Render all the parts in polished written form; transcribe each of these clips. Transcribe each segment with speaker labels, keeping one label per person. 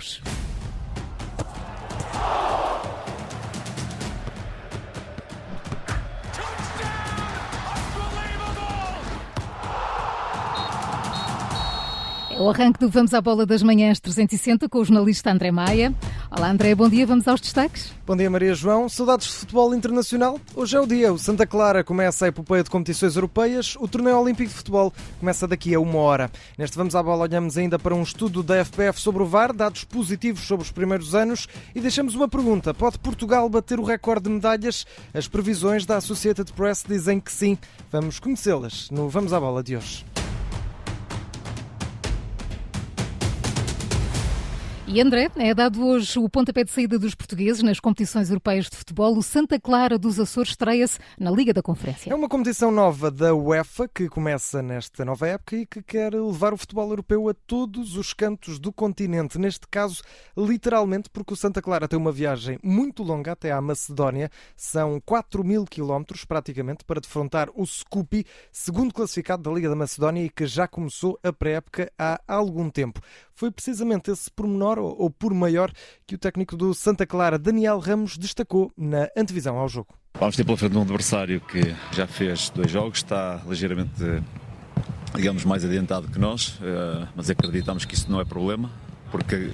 Speaker 1: jogos. O arranque do Vamos à Bola das Manhãs 360 com o jornalista André Maia. Olá André, bom dia, vamos aos destaques.
Speaker 2: Bom dia Maria João, saudades de futebol internacional? Hoje é o dia, o Santa Clara começa a epopeia de competições europeias, o torneio olímpico de futebol começa daqui a 1 hora. Neste Vamos à Bola olhamos ainda para um estudo da FPF sobre o VAR, dados positivos sobre os primeiros anos e deixamos uma pergunta, pode Portugal bater o recorde de medalhas? As previsões da Associated Press dizem que sim, vamos conhecê-las no Vamos à Bola de hoje.
Speaker 1: E André, é dado hoje o pontapé de saída dos portugueses nas competições europeias de futebol. O Santa Clara dos Açores estreia-se na Liga da Conferência.
Speaker 2: É uma competição nova da UEFA que começa nesta nova época e que quer levar o futebol europeu a todos os cantos do continente. Neste caso, literalmente, porque o Santa Clara tem uma viagem muito longa até à Macedónia. São 4.000 quilómetros, praticamente, para defrontar o Skopje, segundo classificado da Liga da Macedónia e que já começou a pré-época há algum tempo. Foi precisamente esse pormenor, ou por maior, que o técnico do Santa Clara, Daniel Ramos, destacou na antevisão ao jogo.
Speaker 3: Vamos ter pela frente um adversário que já fez 2 jogos, está ligeiramente, digamos, mais adiantado que nós, mas acreditamos que isso não é problema, porque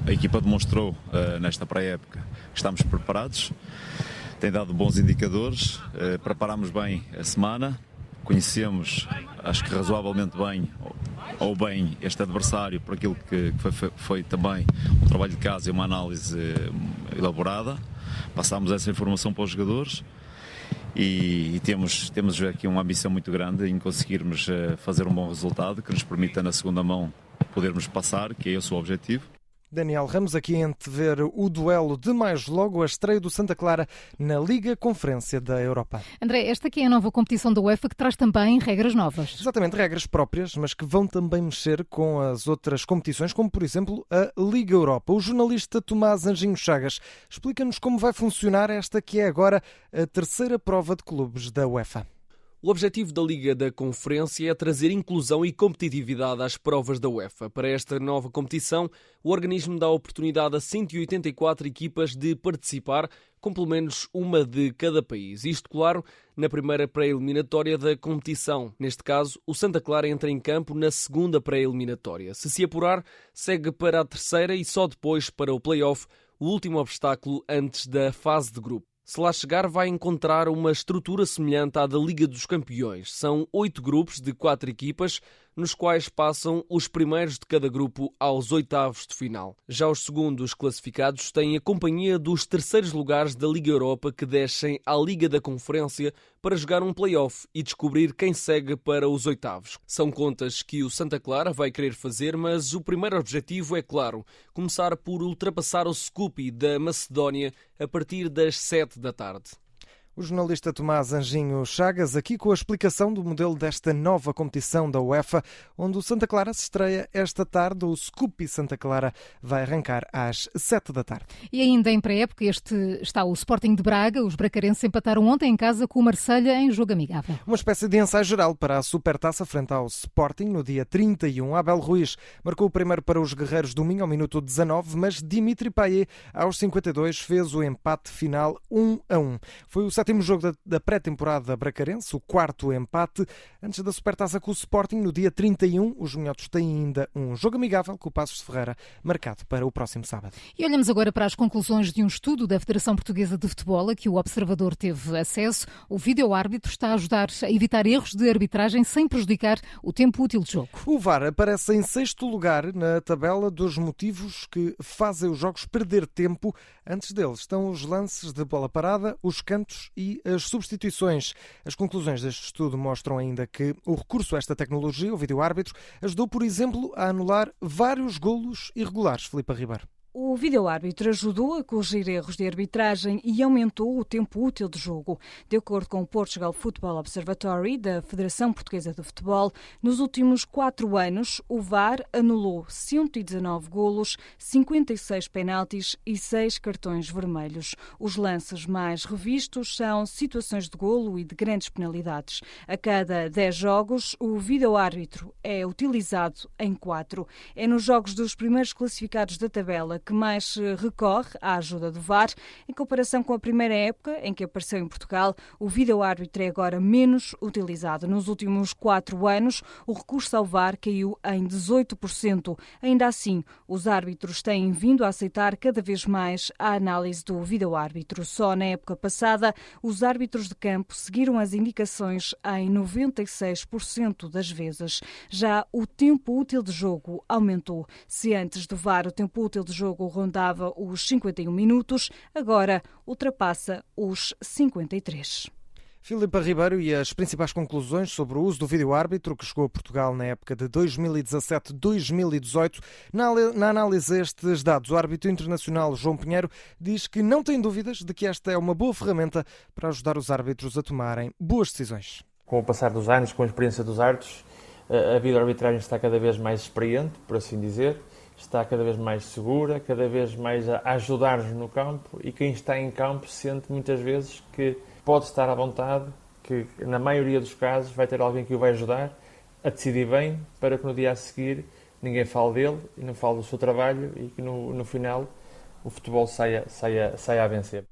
Speaker 3: a equipa demonstrou nesta pré-época que estamos preparados, tem dado bons indicadores, preparámos bem a semana, conhecemos, acho que razoavelmente bem, ou bem este adversário por aquilo que foi também um trabalho de casa e uma análise elaborada. Passámos essa informação para os jogadores e temos aqui uma ambição muito grande em conseguirmos fazer um bom resultado que nos permita na segunda mão podermos passar, que é esse o objetivo.
Speaker 2: Daniel Ramos aqui a antever o duelo de mais logo, a estreia do Santa Clara na Liga Conferência da Europa.
Speaker 1: André, esta aqui é a nova competição da UEFA que traz também regras novas.
Speaker 2: Exatamente, regras próprias, mas que vão também mexer com as outras competições, como por exemplo a Liga Europa. O jornalista Tomás Anjinho Chagas explica-nos como vai funcionar esta que é agora a terceira prova de clubes da UEFA.
Speaker 4: O objetivo da Liga da Conferência é trazer inclusão e competitividade às provas da UEFA. Para esta nova competição, o organismo dá a oportunidade a 184 equipas de participar, com pelo menos uma de cada país. Isto, claro, na primeira pré-eliminatória da competição. Neste caso, o Santa Clara entra em campo na segunda pré-eliminatória. Se apurar, segue para a terceira e só depois para o play-off, o último obstáculo antes da fase de grupo. Se lá chegar, vai encontrar uma estrutura semelhante à da Liga dos Campeões. São 8 grupos de 4 equipas, nos quais passam os primeiros de cada grupo aos oitavos de final. Já os segundos classificados têm a companhia dos terceiros lugares da Liga Europa que descem à Liga da Conferência para jogar um play-off e descobrir quem segue para os oitavos. São contas que o Santa Clara vai querer fazer, mas o primeiro objetivo é, claro, começar por ultrapassar o Skopje da Macedónia a partir das 7 da tarde.
Speaker 2: O jornalista Tomás Anjinho Chagas aqui com a explicação do modelo desta nova competição da UEFA, onde o Santa Clara se estreia esta tarde. O Skopje Santa Clara vai arrancar às 7 da tarde.
Speaker 1: E ainda em pré-época está o Sporting de Braga. Os bracarenses empataram ontem em casa com o Marselha em jogo amigável.
Speaker 2: Uma espécie de ensaio geral para a Supertaça frente ao Sporting no dia 31. Abel Ruiz marcou o primeiro para os guerreiros do Minho ao minuto 19, mas Dimitri Payet aos 52 fez o empate final 1-1. Foi o sétimo jogo da pré-temporada bracarense, o quarto empate, antes da Supertaça com o Sporting no dia 31. Os minhotos têm ainda um jogo amigável com o Paços de Ferreira, marcado para o próximo sábado.
Speaker 1: E olhamos agora para as conclusões de um estudo da Federação Portuguesa de Futebol, a que o Observador teve acesso. O vídeo-árbitro está a ajudar a evitar erros de arbitragem sem prejudicar o tempo útil de jogo.
Speaker 2: O VAR aparece em 6º lugar na tabela dos motivos que fazem os jogos perder tempo. Antes deles estão os lances de bola parada, os cantos e as substituições. As conclusões deste estudo mostram ainda que o recurso a esta tecnologia, o vídeo-árbitro, ajudou, por exemplo, a anular vários golos irregulares. Filipe Ribeiro.
Speaker 5: O vídeo-árbitro ajudou a corrigir erros de arbitragem e aumentou o tempo útil de jogo. De acordo com o Portugal Football Observatory, da Federação Portuguesa de Futebol, nos últimos 4 anos, o VAR anulou 119 golos, 56 penaltis e 6 cartões vermelhos. Os lances mais revistos são situações de golo e de grandes penalidades. A cada 10 jogos, o vídeo-árbitro é utilizado em 4. É nos jogos dos primeiros classificados da tabela que mais se recorre à ajuda do VAR. Em comparação com a primeira época em que apareceu em Portugal, o vídeo-árbitro é agora menos utilizado. Nos últimos 4 anos, o recurso ao VAR caiu em 18%. Ainda assim, os árbitros têm vindo a aceitar cada vez mais a análise do vídeo-árbitro. Só na época passada, os árbitros de campo seguiram as indicações em 96% das vezes. Já o tempo útil de jogo aumentou. Se antes do VAR o tempo útil de jogo rondava os 51 minutos, agora ultrapassa os 53.
Speaker 2: Filipe Ribeiro e as principais conclusões sobre o uso do vídeo-árbitro que chegou a Portugal na época de 2017-2018. Na análise a estes dados, o árbitro internacional João Pinheiro diz que não tem dúvidas de que esta é uma boa ferramenta para ajudar os árbitros a tomarem boas decisões.
Speaker 6: Com o passar dos anos, com a experiência dos árbitros, a vídeo-arbitragem está cada vez mais experiente, por assim dizer, está cada vez mais segura, cada vez mais a ajudar-nos no campo, e quem está em campo sente muitas vezes que pode estar à vontade, que na maioria dos casos vai ter alguém que o vai ajudar a decidir bem, para que no dia a seguir ninguém fale dele e não fale do seu trabalho, e que no final o futebol saia a vencer.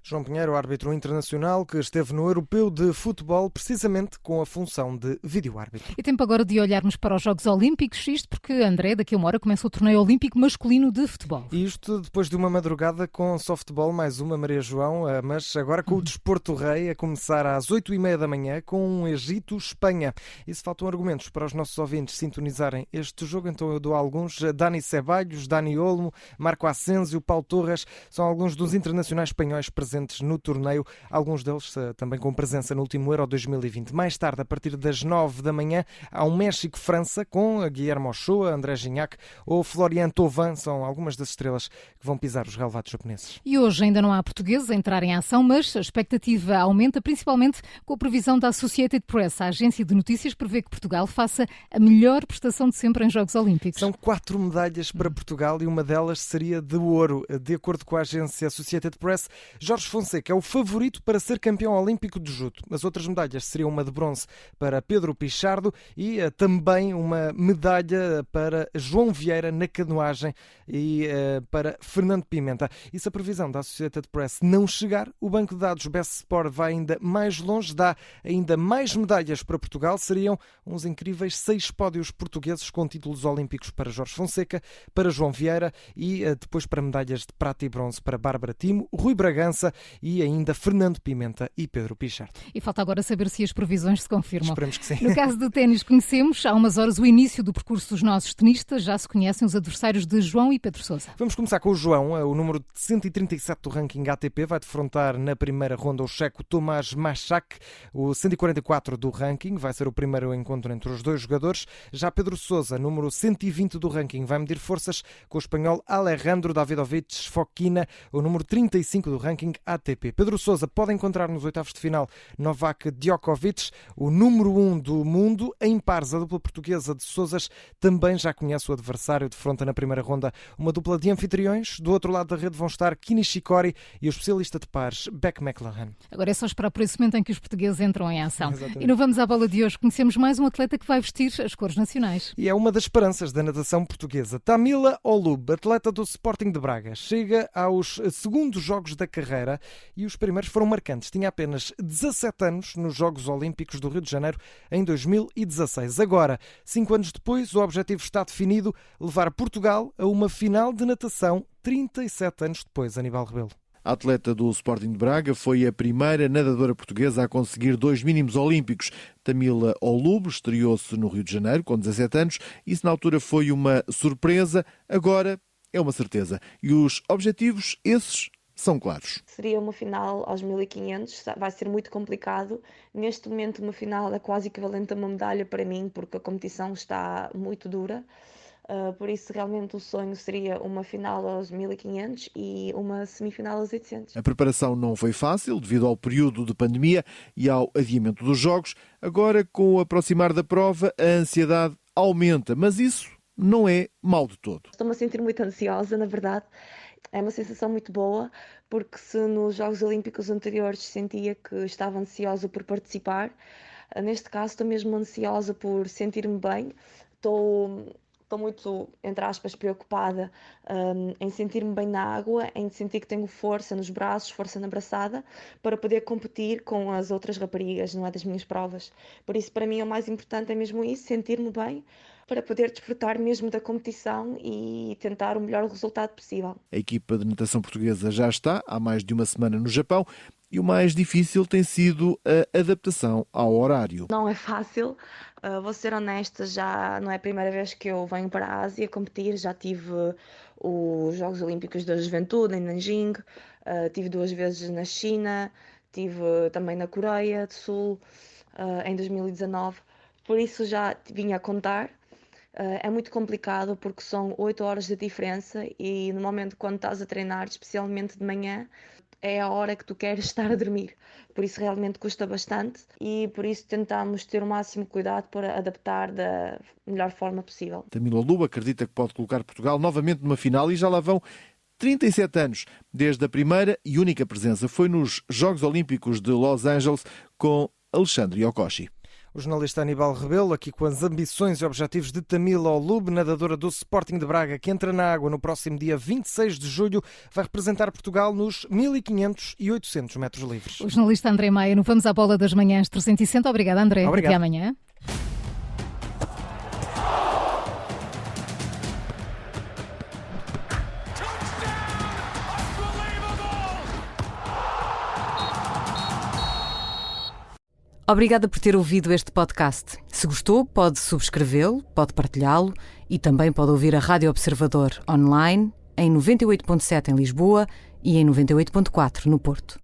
Speaker 2: João Pinheiro, árbitro internacional que esteve no Europeu de Futebol precisamente com a função de vídeo-árbitro.
Speaker 1: E tempo agora de olharmos para os Jogos Olímpicos, isto porque, André, daqui a uma hora começa o torneio olímpico masculino de futebol.
Speaker 2: E isto depois de uma madrugada com softball, mais uma, Maria João, mas agora com o Desporto Rei a começar às 8h30 da manhã com um Egito-Espanha. E se faltam argumentos para os nossos ouvintes sintonizarem este jogo, então eu dou alguns. Dani Ceballos, Dani Olmo, Marco Asensio, Paulo Torres, são alguns dos internacionais espanhóis presentes no torneio, alguns deles também com presença no último Euro 2020. Mais tarde, a partir das 9 da manhã, há um México-França com Guilherme Ochoa, André Gignac ou Florian Thauvin, são algumas das estrelas que vão pisar os relevados japoneses.
Speaker 1: E hoje ainda não há portugueses a entrar em ação, mas a expectativa aumenta, principalmente com a previsão da Associated Press. A agência de notícias prevê que Portugal faça a melhor prestação de sempre em Jogos Olímpicos.
Speaker 2: São 4 medalhas para Portugal e uma delas seria de ouro. De acordo com a agência Associated Press, Jorge Fonseca é o favorito para ser campeão olímpico de judo. As outras medalhas seriam uma de bronze para Pedro Pichardo e também uma medalha para João Vieira na canoagem e para Fernando Pimenta. E se a previsão da Associated Press não chegar, o banco de dados Best Sport vai ainda mais longe, dá ainda mais medalhas para Portugal. Seriam uns incríveis 6 pódios portugueses com títulos olímpicos para Jorge Fonseca, para João Vieira e depois para medalhas de prata e bronze para Bárbara Timo, Rui Bragança e ainda Fernando Pimenta e Pedro Pichardo.
Speaker 1: E falta agora saber se as previsões se confirmam.
Speaker 2: Esperemos que sim.
Speaker 1: No caso do ténis, conhecemos há umas horas o início do percurso dos nossos tenistas. Já se conhecem os adversários de João e Pedro Sousa.
Speaker 2: Vamos começar com o João, o número 137 do ranking ATP. Vai defrontar na primeira ronda o checo Tomás Machak, o 144 do ranking. Vai ser o primeiro encontro entre os dois jogadores. Já Pedro Sousa, número 120 do ranking, vai medir forças com o espanhol Alejandro Davidovich Fokina, o número 35 do ranking ATP. Pedro Sousa pode encontrar nos oitavos de final Novak Djokovic, o número 1 do mundo. Em pares, a dupla portuguesa de Sousas também já conhece o adversário, defronta na primeira ronda uma dupla de anfitriões. Do outro lado da rede vão estar Kini Shikori e o especialista de pares Beck McLaren.
Speaker 1: Agora é só esperar por esse momento em que os portugueses entram em ação.
Speaker 2: Exatamente.
Speaker 1: E não vamos à bola de hoje. Conhecemos mais um atleta que vai vestir as cores nacionais.
Speaker 2: E é uma das esperanças da natação portuguesa. Tamila Olub, atleta do Sporting de Braga, chega aos segundos jogos da carreira e os primeiros foram marcantes. Tinha apenas 17 anos nos Jogos Olímpicos do Rio de Janeiro em 2016. Agora, 5 anos depois, o objetivo está definido: levar Portugal a uma final de natação 37 anos depois. Aníbal Rebelo.
Speaker 7: A atleta do Sporting de Braga foi a primeira nadadora portuguesa a conseguir 2 mínimos olímpicos. Tamila Olub estreou-se no Rio de Janeiro com 17 anos. Isso na altura foi uma surpresa, agora é uma certeza. E os objetivos, esses, são claros.
Speaker 8: Seria uma final aos 1500, vai ser muito complicado. Neste momento uma final é quase equivalente a uma medalha para mim, porque a competição está muito dura. Por isso realmente o sonho seria uma final aos 1500 e uma semifinal aos 800.
Speaker 7: A preparação não foi fácil devido ao período de pandemia e ao adiamento dos jogos. Agora, com o aproximar da prova, a ansiedade aumenta, mas isso não é mau de todo.
Speaker 8: Estou-me a sentir muito ansiosa, na verdade. É uma sensação muito boa, porque se nos Jogos Olímpicos anteriores sentia que estava ansiosa por participar, neste caso estou mesmo ansiosa por sentir-me bem. Estou muito, entre aspas, preocupada em sentir-me bem na água, em sentir que tenho força nos braços, força na braçada, para poder competir com as outras raparigas, não é, das minhas provas. Por isso, para mim, o mais importante é mesmo isso, sentir-me bem, para poder desfrutar mesmo da competição e tentar o melhor resultado possível.
Speaker 7: A equipa de natação portuguesa já está há mais de uma semana no Japão e o mais difícil tem sido a adaptação ao horário.
Speaker 8: Não é fácil, vou ser honesta, já não é a primeira vez que eu venho para a Ásia competir, já tive os Jogos Olímpicos da Juventude em Nanjing, tive 2 vezes na China, tive também na Coreia do Sul em 2019, por isso já vinha a contar. É muito complicado porque são 8 horas de diferença e normalmente quando estás a treinar, especialmente de manhã, é a hora que tu queres estar a dormir. Por isso realmente custa bastante e por isso tentamos ter o máximo cuidado para adaptar da melhor forma possível.
Speaker 7: Tamila Olubo acredita que pode colocar Portugal novamente numa final e já lá vão 37 anos desde a primeira e única presença. Foi nos Jogos Olímpicos de Los Angeles com Alexandre Yokoshi.
Speaker 2: O jornalista Aníbal Rebelo, aqui com as ambições e objetivos de Tamila Olubo, nadadora do Sporting de Braga, que entra na água no próximo dia 26 de julho, vai representar Portugal nos 1500 e 800 metros livres.
Speaker 1: O jornalista André Maia, no Vamos à Bola das Manhãs 360. Obrigada, André.
Speaker 2: Obrigado.
Speaker 1: Até amanhã. Obrigada por ter ouvido este podcast. Se gostou, pode subscrevê-lo, pode partilhá-lo e também pode ouvir a Rádio Observador online em 98.7 em Lisboa e em 98.4 no Porto.